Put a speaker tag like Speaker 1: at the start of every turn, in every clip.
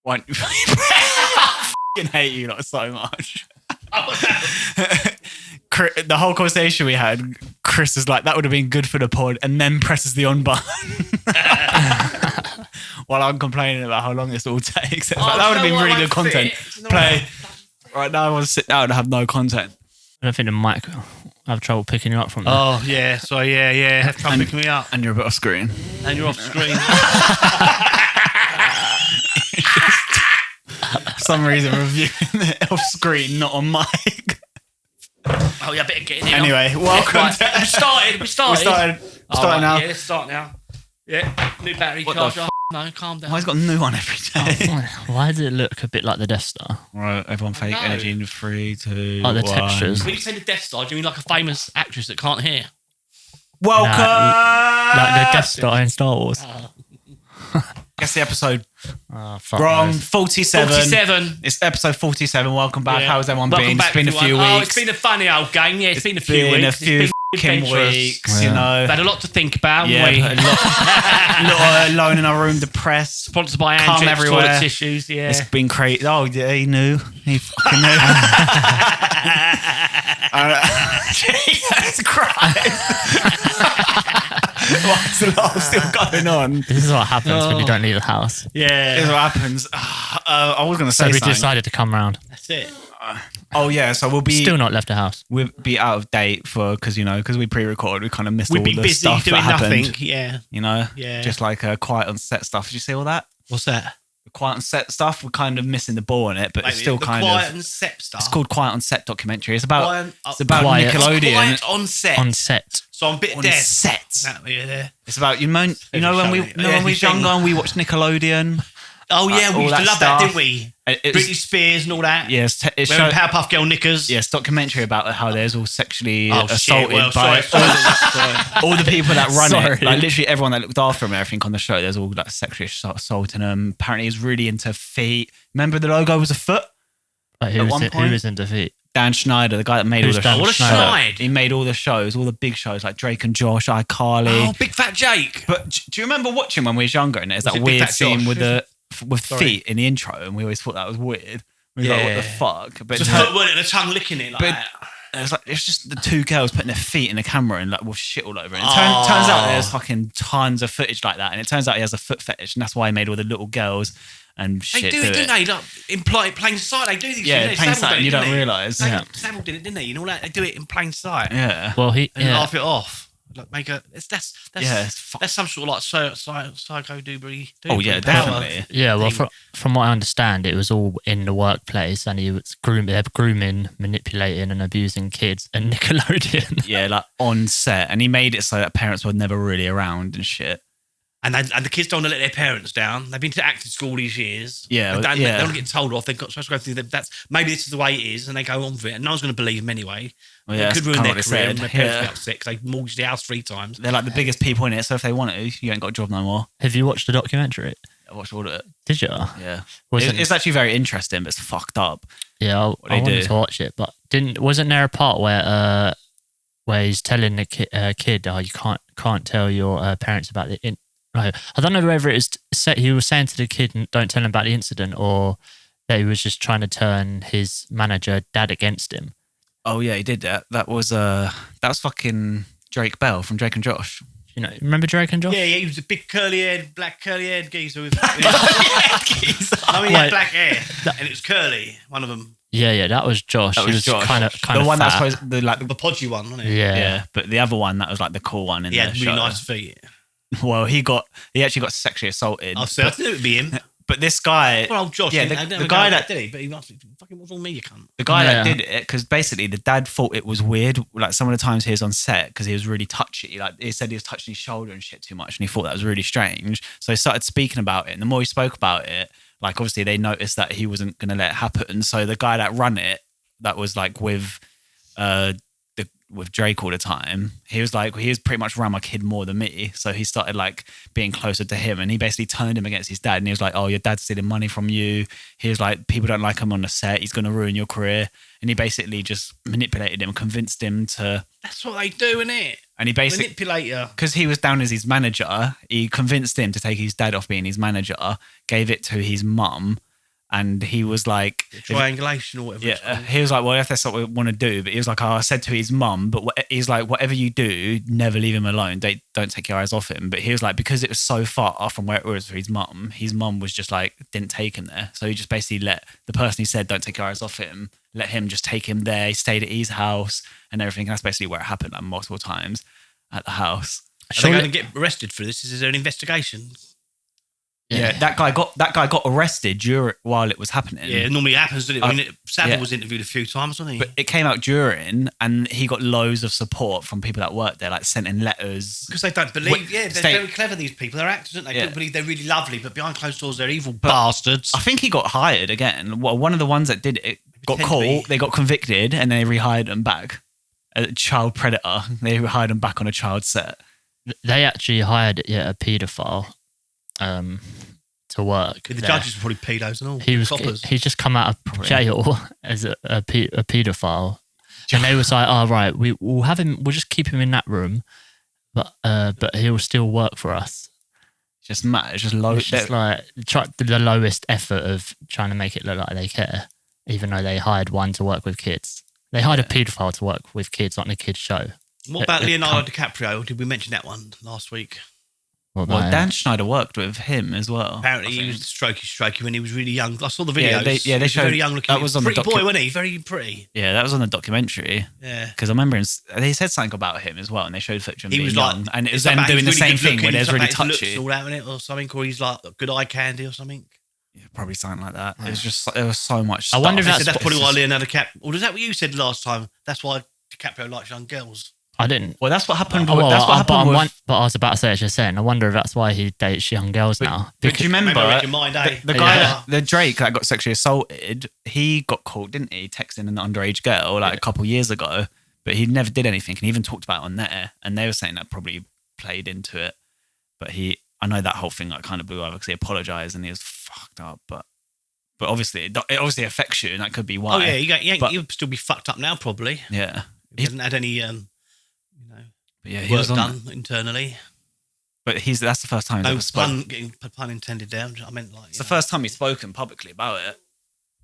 Speaker 1: One, I fucking hate you lot so much. The whole conversation we had, Chris is like, that would have been good for the pod, and then presses the on button. While I'm complaining about how long this all takes. Like, that would have been really good content. Play. Right now I want to sit down and have no content.
Speaker 2: I don't think the mic will have trouble picking you up from there.
Speaker 3: Oh, yeah. So, yeah. Have trouble picking me up.
Speaker 1: And you're a bit off screen.
Speaker 3: And you're off screen.
Speaker 1: For some reason, reviewing it off screen, not on mic.
Speaker 3: Oh, yeah, I better get in here.
Speaker 1: Anyway, welcome to...
Speaker 3: We started
Speaker 1: now.
Speaker 3: Yeah, let's start now. Yeah, new battery charger. No, calm down.
Speaker 1: Why has got a new one every day?
Speaker 2: Why does it look a bit like the Death Star?
Speaker 1: Right, everyone fake energy in 3, 2,
Speaker 2: Like the
Speaker 1: 1.
Speaker 2: textures.
Speaker 3: When you say the Death Star, do you mean like a famous actress that can't hear?
Speaker 1: Welcome!
Speaker 2: Like the Death Star in Star Wars.
Speaker 1: Guess the episode.
Speaker 2: Wrong.
Speaker 1: Knows. 47. It's episode 47. Welcome back.
Speaker 3: Yeah.
Speaker 1: How's everyone
Speaker 3: Welcome
Speaker 1: been?
Speaker 3: back,
Speaker 1: It's been
Speaker 3: everyone.
Speaker 1: a few weeks.
Speaker 3: Oh, it's been a funny old game. Yeah, it's been a few weeks.
Speaker 1: A few
Speaker 3: fucking
Speaker 1: weeks, you know.
Speaker 3: We've had a lot to think about.
Speaker 1: Yeah,
Speaker 3: We
Speaker 1: a lot alone in our room, depressed.
Speaker 3: sponsored by
Speaker 1: Calm
Speaker 3: Andrew
Speaker 1: everywhere.
Speaker 3: toilet tissues. Yeah,
Speaker 1: It's been crazy. Oh, yeah, he knew. He fucking knew. Jesus Christ. Why's the laugh still going on?
Speaker 2: This is what happens when you don't leave the house.
Speaker 3: yeah.
Speaker 1: This is what happens. I was going to
Speaker 2: So
Speaker 1: say
Speaker 2: we
Speaker 1: something.
Speaker 2: decided to come round.
Speaker 3: That's it.
Speaker 1: Oh, yeah, so we'll be...
Speaker 2: Still not left the house.
Speaker 1: We'll be out of date because we pre-recorded, we kind of missed
Speaker 3: We'd
Speaker 1: all
Speaker 3: be
Speaker 1: the
Speaker 3: busy
Speaker 1: stuff
Speaker 3: doing
Speaker 1: that happened.
Speaker 3: nothing. Yeah.
Speaker 1: You know?
Speaker 3: Yeah.
Speaker 1: Just like quiet on set stuff. Did you see all that?
Speaker 3: What's that?
Speaker 1: The quiet on set stuff, we're kind of missing the ball on it, but it's still
Speaker 3: the
Speaker 1: kind
Speaker 3: quiet
Speaker 1: of...
Speaker 3: and set stuff.
Speaker 1: It's called Quiet on Set documentary. It's about
Speaker 2: Quiet.
Speaker 1: Nickelodeon.
Speaker 3: Quiet on set.
Speaker 2: On set.
Speaker 3: So I'm a bit
Speaker 1: On
Speaker 3: deaf.
Speaker 1: set.
Speaker 3: Yeah.
Speaker 1: It's about, you know when we were younger and we watched Nickelodeon?
Speaker 3: Oh yeah, we
Speaker 1: all
Speaker 3: used to
Speaker 1: that
Speaker 3: love
Speaker 1: stuff.
Speaker 3: that, didn't we?
Speaker 1: It was-
Speaker 3: Britney Spears and all that.
Speaker 1: Yes, it's
Speaker 3: Wearing Powerpuff Girl knickers.
Speaker 1: Yes, documentary about how there's all sexually
Speaker 3: Oh,
Speaker 1: assaulted
Speaker 3: shit. Well,
Speaker 1: by
Speaker 3: sorry.
Speaker 1: all the people that run
Speaker 2: Sorry.
Speaker 1: it. Like literally everyone that looked after him and everything on the show, there's all like sexually assaulting him. Apparently he's really into feet. Remember the logo was a foot?
Speaker 2: Like,
Speaker 1: At one
Speaker 2: who
Speaker 1: point-
Speaker 2: was in defeat?
Speaker 1: Dan Schneider, the guy that made
Speaker 2: Who's
Speaker 1: all the
Speaker 2: Dan
Speaker 1: shows.
Speaker 3: What a
Speaker 2: Schneider?
Speaker 3: schneid.
Speaker 1: He made all the shows, all the big shows like Drake and Josh, iCarly.
Speaker 3: Oh, Big Fat Jake.
Speaker 1: But do you remember watching when we was younger? And there's
Speaker 3: Was
Speaker 1: that
Speaker 3: it Big
Speaker 1: weird
Speaker 3: Fat
Speaker 1: scene
Speaker 3: Josh?
Speaker 1: with
Speaker 3: Sorry.
Speaker 1: feet in the intro, and we always thought that was weird. We was like, what the fuck? But
Speaker 3: Just foot, wasn't it? The tongue licking it like that.
Speaker 1: it's just the two girls putting their feet in the camera and like with shit all over it. And it
Speaker 3: Oh.
Speaker 1: turns out there's fucking tons of footage like that, and it turns out he has a foot fetish, and that's why he made all the little girls and shit.
Speaker 3: They do it, don't they? Like, in plain sight, they do these
Speaker 1: Yeah,
Speaker 3: things.
Speaker 1: plain
Speaker 3: Savile
Speaker 1: sight,
Speaker 3: did
Speaker 1: and
Speaker 3: it,
Speaker 1: you don't
Speaker 3: didn't he?
Speaker 1: realise.
Speaker 3: Savile did it, didn't he? And all that, they do it in plain sight.
Speaker 1: Yeah.
Speaker 2: Well,
Speaker 3: And laugh it off. Like make a that's
Speaker 1: it's
Speaker 3: some sort of like psycho doobry.
Speaker 1: Oh yeah, definitely.
Speaker 2: yeah. Well,
Speaker 3: thing.
Speaker 2: from what I understand, it was all in the workplace, and he was grooming, manipulating, and abusing kids at Nickelodeon.
Speaker 1: Yeah, like on set, and he made it so that parents were never really around and shit.
Speaker 3: And the kids don't want to let their parents down. They've been to acting school these years.
Speaker 1: Yeah,
Speaker 3: They don't
Speaker 1: yeah.
Speaker 3: get told off. They've got supposed to go through that's maybe this is the way it is, and they go on with it. And no one's going to believe them anyway.
Speaker 1: Well, yeah,
Speaker 3: It could
Speaker 1: that's
Speaker 3: ruin
Speaker 1: kinda
Speaker 3: their
Speaker 1: what they
Speaker 3: career.
Speaker 1: said.
Speaker 3: And their parents
Speaker 1: Yeah.
Speaker 3: get upset because they mortgaged the house 3 times.
Speaker 1: They're like the biggest people in it, so if they want to, you ain't got a job no more.
Speaker 2: Have you watched the documentary?
Speaker 1: I watched all of it.
Speaker 2: Did you?
Speaker 1: Yeah.
Speaker 2: Wasn't-
Speaker 1: It's actually very interesting, but it's fucked up.
Speaker 2: Yeah, I
Speaker 1: they
Speaker 2: wanted
Speaker 1: do.
Speaker 2: to watch it, but wasn't there a part where he's telling the kid, oh, you can't tell your parents about the no, I don't know whether it was he was saying to the kid, don't tell him about the incident, or that he was just trying to turn his manager dad against him.
Speaker 1: Oh yeah, he did that. That was fucking Drake Bell from Drake and Josh.
Speaker 2: You know, remember Drake and Josh?
Speaker 3: Yeah, he was a big black curly haired geezer with. I mean, he had black hair, and it was curly. One of them,
Speaker 2: Yeah, that was Josh.
Speaker 1: That
Speaker 2: he
Speaker 1: was Josh.
Speaker 2: kind of
Speaker 1: The one
Speaker 2: fat.
Speaker 1: that's supposed the
Speaker 3: the podgy one, wasn't it?
Speaker 2: Yeah.
Speaker 1: yeah, but the other one that was like the cool one in
Speaker 3: He
Speaker 1: the
Speaker 3: had
Speaker 1: show.
Speaker 3: really nice feet.
Speaker 1: Well, he actually got sexually assaulted.
Speaker 3: I said, I knew it would be him.
Speaker 1: But this guy,
Speaker 3: Well, old Josh.
Speaker 1: yeah,
Speaker 3: didn't
Speaker 1: the guy that
Speaker 3: did he? But he must fucking what's wrong with me, you cunt.
Speaker 1: the guy that
Speaker 2: Yeah.
Speaker 1: did it, because basically the dad thought it was weird. Like some of the times he was on set because he was really touchy. Like he said he was touching his shoulder and shit too much, and he thought that was really strange. So he started speaking about it, and the more he spoke about it, like obviously they noticed that he wasn't going to let it happen. So the guy that ran it, that was like with Drake all the time, he was pretty much around my kid more than me. So he started like being closer to him, and he basically turned him against his dad. And he was like, "Oh, your dad's stealing money from you." He was like, "People don't like him on the set. He's going to ruin your career." And he basically just manipulated him, convinced him to.
Speaker 3: That's what they do, innit?
Speaker 1: And he basically,
Speaker 3: Manipulator.
Speaker 1: because he was down as his manager, he convinced him to take his dad off being his manager, gave it to his mum, And he was like,
Speaker 3: triangulation or whatever.
Speaker 1: Yeah, he was like, well, if that's what we want to do, but he was like, I said to his mum, but he's like, whatever you do, never leave him alone. Don't take your eyes off him. But he was like, because it was so far from where it was for his mum was just like, didn't take him there. So he just basically let the person he said, don't take your eyes off him, let him just take him there. He stayed at his house and everything. And that's basically where it happened like multiple times at the house.
Speaker 3: Are they going to get arrested for this? Is there an investigation?
Speaker 1: Yeah, that guy got arrested while it was happening.
Speaker 3: Yeah, it normally happens, doesn't it? I mean, Savile was interviewed a few times, wasn't he?
Speaker 1: But it came out during, and he got loads of support from people that worked there, like sent in letters.
Speaker 3: Because they don't believe, they're very clever, these people. They're actors, aren't they? People believe they're really lovely, but behind closed doors, they're evil bastards.
Speaker 1: I think he got hired again. Well, one of the ones that did it got caught, they got convicted, and they rehired him back. A child predator. They rehired him back on a child set.
Speaker 2: They actually hired a paedophile. To work.
Speaker 3: The judges were probably pedos and all.
Speaker 2: He's just come out of jail as a paedophile, and they was like, "Oh right, we'll have him. We'll just keep him in that room, but he'll still work for us."
Speaker 1: Just mad. It's just low.
Speaker 2: It's just like the lowest effort of trying to make it look like they care, even though they hired one to work with kids. They hired a paedophile to work with kids on the kids show.
Speaker 3: What about Leonardo DiCaprio? Did we mention that one last week?
Speaker 1: Well, Dan Schneider worked with him as well.
Speaker 3: Apparently, he was strokey when he was really young. I saw the videos.
Speaker 1: They showed
Speaker 3: very young looking.
Speaker 1: That was on
Speaker 3: pretty
Speaker 1: the
Speaker 3: boy, wasn't he? Very pretty.
Speaker 1: Yeah, that was on the documentary.
Speaker 3: Yeah,
Speaker 1: because I remember they said something about him as well, and they showed footage of him.
Speaker 3: He was
Speaker 1: young, and it was them doing the same thing where there's really touchy,
Speaker 3: all out in it or something, or he's like good eye candy or something.
Speaker 1: Yeah, probably something like that. It was just there was so much
Speaker 2: I
Speaker 1: stuff.
Speaker 2: wonder if
Speaker 3: that's probably why Leonardo DiCaprio. Or is that what you said last time? That's why DiCaprio likes young girls.
Speaker 2: I didn't.
Speaker 1: Well, that's what happened.
Speaker 2: But I was about to say, as you're saying, I wonder if that's why he dates young girls now.
Speaker 1: But do you remember the guy, the Drake that got sexually assaulted? He got caught, didn't he? Texting an underage girl a couple years ago, but he never did anything, and he even talked about it on there. And they were saying that probably played into it. But I know that whole thing kind of blew over because he apologized and he was fucked up. But obviously, it obviously affects you, and that could be why.
Speaker 3: Oh yeah, he'd still be fucked up now, probably.
Speaker 1: Yeah,
Speaker 3: he hasn't had any.
Speaker 1: But yeah,
Speaker 3: he was done internally.
Speaker 1: But that's the first time he's ever spoken.
Speaker 3: Pun intended there. I meant
Speaker 1: it's the first time he's spoken publicly about it.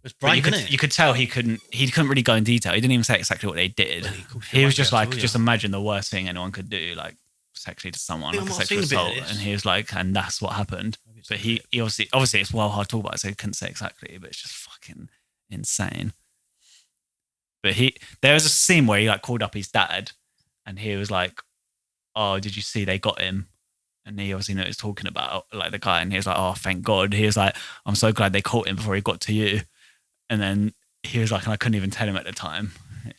Speaker 3: It's brave, isn't it?
Speaker 1: You could tell he couldn't really go in detail. He didn't even say exactly what they did. He was just like, just imagine the worst thing anyone could do, like sexually to someone, like a sexual assault. And he was like, and that's what happened. But he obviously it's well hard to talk about, so he couldn't say exactly, but it's just fucking insane. But there was a scene where he called up his dad and he was like, oh, did you see they got him? And he obviously knew what he was talking about, the guy. And he was like, oh, thank God. He was like, I'm so glad they caught him before he got to you. And then he was like, and I couldn't even tell him at the time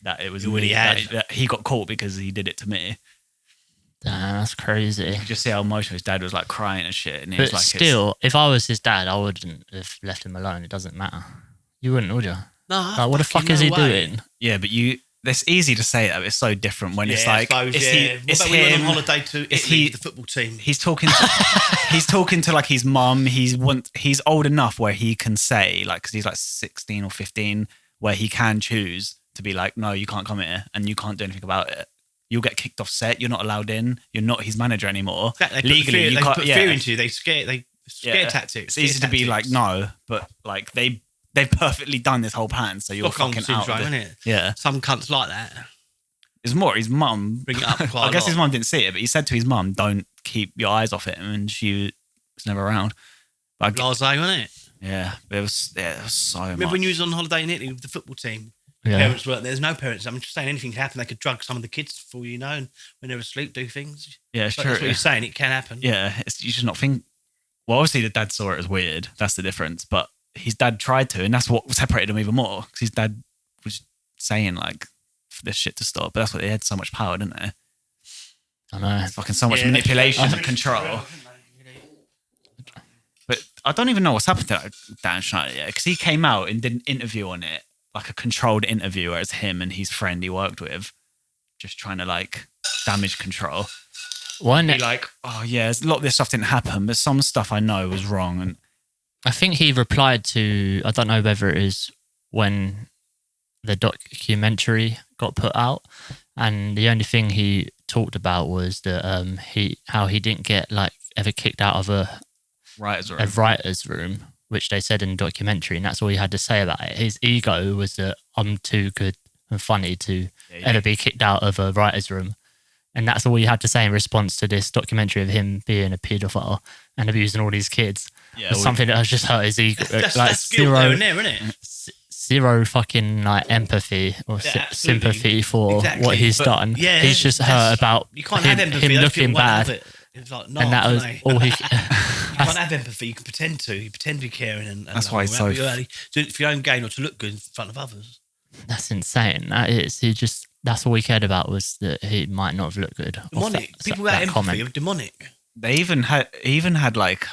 Speaker 1: that it was me, that he got caught because he did it to me.
Speaker 2: Damn, that's crazy.
Speaker 1: You could just see how emotional his dad was crying and shit. And he
Speaker 2: but
Speaker 1: was like,
Speaker 2: still, if I was his dad, I wouldn't have left him alone. It doesn't matter. You wouldn't, would you?
Speaker 3: No.
Speaker 2: What the fuck is he doing?
Speaker 1: Yeah, but it's easy to say that. But it's so different when it's
Speaker 3: I suppose,
Speaker 1: it's
Speaker 3: him. When on holiday to Italy with the football team.
Speaker 1: He's talking to his mum. He's old enough where he can say because he's 16 or 15, where he can choose to be like, no, you can't come here and you can't do anything about it. You'll get kicked off set. You're not allowed in. You're not his manager anymore. Legally, you can't.
Speaker 3: Put fear into you. They scare tactics.
Speaker 1: It's easy to be like no, but they've perfectly done this whole plan, so you're fucking out.
Speaker 3: Isn't it?
Speaker 1: Yeah,
Speaker 3: some cunts like that.
Speaker 1: It's more his mum.
Speaker 3: Bring it up quite
Speaker 1: I guess his mum didn't see it, but he said to his mum, "Don't keep your eyes off him," and she was never around.
Speaker 3: Blasé, wasn't it?
Speaker 1: Yeah, it was so much.
Speaker 3: Remember when you was on holiday in Italy with the football team?
Speaker 2: Yeah.
Speaker 3: Parents weren't there. There's no parents. I'm just saying anything can happen. They could drug some of the kids for you know, and when they're asleep, do things.
Speaker 1: Yeah, it's true.
Speaker 3: That's what you're saying. It can happen.
Speaker 1: Yeah, you should not think. Well, obviously the dad saw it as weird. That's the difference. But his dad tried to, and that's what separated him even more. Because his dad was saying for this shit to stop. But that's what they had so much power, didn't they?
Speaker 2: I know.
Speaker 1: It's fucking so much manipulation and control. But I don't even know what's happened to Dan Schneider yet, because he came out and did an interview on it. A controlled interview where it's him and his friend he worked with just trying to damage control.
Speaker 2: One,
Speaker 1: oh yeah, a lot of this stuff didn't happen, but some stuff I know was wrong. And
Speaker 2: I think he replied to, I don't know whether it is when the documentary got put out, and the only thing he talked about was that how he didn't get ever kicked out of a writer's room. which they said in the documentary, and that's all he had to say about it. His ego was that I'm too good and funny to ever be kicked out of a writer's room. And that's all he had to say in response to this documentary of him being a paedophile and abusing all these kids. Yeah, was something that has just hurt his ego.
Speaker 3: That's skill there and there, isn't it?
Speaker 2: Zero fucking like empathy or sympathy for what he's done. Yeah, he's just hurt about
Speaker 3: you can't have empathy.
Speaker 2: Him looking bad.
Speaker 3: It's like,
Speaker 2: and that was all he.
Speaker 3: You can't have empathy. You can pretend to. You pretend to be caring, and
Speaker 1: that's why he's so.
Speaker 3: Do it for your own gain or to look good in front of others.
Speaker 2: That's insane. That is. He just. That's all he cared about was that he might not have looked good.
Speaker 3: Demonic. People without empathy are demonic.
Speaker 1: They even had like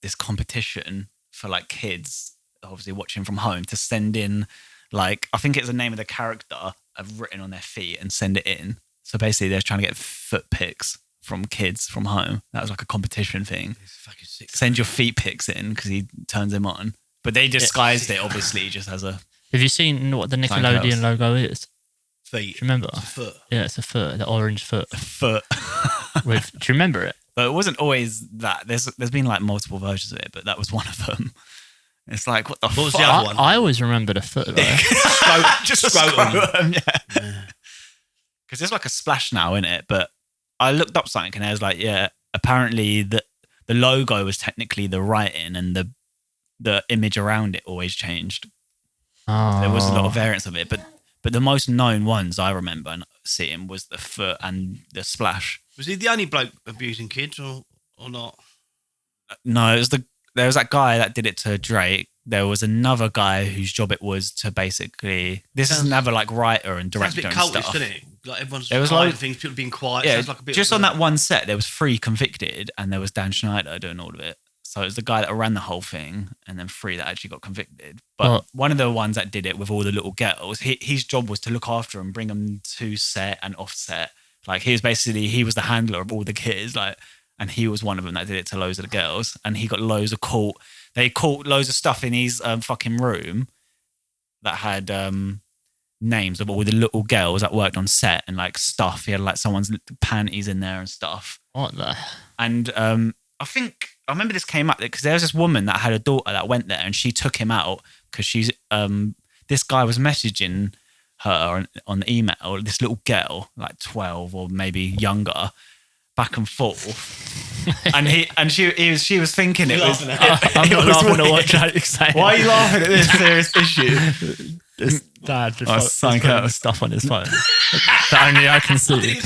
Speaker 1: this competition for like kids, obviously watching from home, to send in like, I think it's the name of the character I've written on their feet and send it in. So basically, they're trying to get foot pics from kids from home. That was like a competition thing.
Speaker 3: Fucking sick.
Speaker 1: Send your feet pics in because he turns them on. But they disguised it obviously just as a.
Speaker 2: Have you seen what the Nickelodeon logo is?
Speaker 3: Feet.
Speaker 2: Do you remember?
Speaker 3: It's a foot.
Speaker 2: Yeah, it's a foot. The orange foot.
Speaker 1: A foot.
Speaker 2: Do you remember it?
Speaker 1: But it wasn't always that. There's been like multiple versions of it, but that was one of them. It's like, what the fuck?
Speaker 3: Was the other one?
Speaker 2: I always remember the foot though.
Speaker 1: Just scrotum. Yeah. Because there's like a splash now in it, but I looked up something and I was like, yeah, apparently the logo was technically the writing and the image around it always changed.
Speaker 2: Oh.
Speaker 1: There was a lot of variants of it, but the most known ones I remember seeing was the foot and the splash.
Speaker 3: Was he the only bloke abusing kids or not?
Speaker 1: No, there was that guy that did it to Drake. There was another guy whose job it was to basically. This is another like writer and director and stuff.
Speaker 3: Sounds a bit cultish, doesn't it? Like everyone's
Speaker 1: there was
Speaker 3: hiding things, people being quiet.
Speaker 1: Yeah,
Speaker 3: sounds like a bit
Speaker 1: just on that one set, there was 3 convicted, and there was Dan Schneider doing all of it. So it was the guy that ran the whole thing, and then 3 that actually got convicted. But one of the ones that did it with all the little girls, his job was to look after them, bring them to set and off set. Like he was the handler of all the kids, like, and he was one of them that did it to loads of the girls, and he got loads of caught. They caught loads of stuff in his fucking room that had names of all the little girls that worked on set and like stuff. He had like someone's panties in there and stuff.
Speaker 2: What the?
Speaker 1: And I remember this came up because there was this woman that had a daughter that went there and she took him out because she's this guy was messaging her on the email, this little girl like 12 or maybe younger, back and forth, and she was thinking it was.
Speaker 2: I'm not laughing at what Jake's saying.
Speaker 1: Why are you laughing at this serious issue?
Speaker 2: Dad just putting stuff on his phone that only I can see.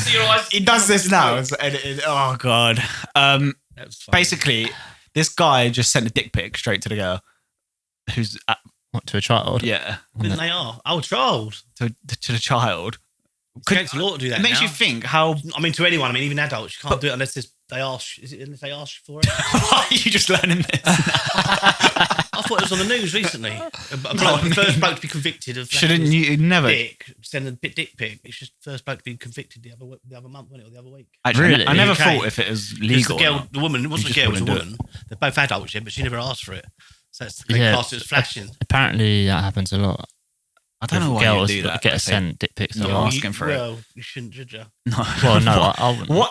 Speaker 1: He does this now. It's edited. Oh god. Basically, this guy just sent a dick pic straight to the girl, who's
Speaker 2: to a child.
Speaker 1: Yeah,
Speaker 3: then they are. Oh, child
Speaker 1: to the child.
Speaker 3: Against the law to do that.
Speaker 1: It makes you think how.
Speaker 3: I mean, to anyone. I mean, even adults, you can't do it unless they ask. Is it unless they ask for it?
Speaker 1: Why are you just learning this?
Speaker 3: I thought it was on the news recently. The first bloke to be convicted of.
Speaker 1: Shouldn't you never
Speaker 3: send a dick pic? It's just the first bloke to be convicted the other month, wasn't it, or the other week?
Speaker 1: Actually,
Speaker 2: really?
Speaker 1: I never thought if it was legal.
Speaker 3: The woman, it wasn't a girl, it was a woman. They're both adults, yeah, but she never asked for it. So they classed it as flashing.
Speaker 2: Apparently, that happens a lot.
Speaker 1: I don't know why
Speaker 2: girls
Speaker 1: you do that.
Speaker 2: Get sent dick pics.
Speaker 1: You're asking for it.
Speaker 3: Well, you shouldn't, should you?
Speaker 1: No.
Speaker 2: Well, no. I wouldn't.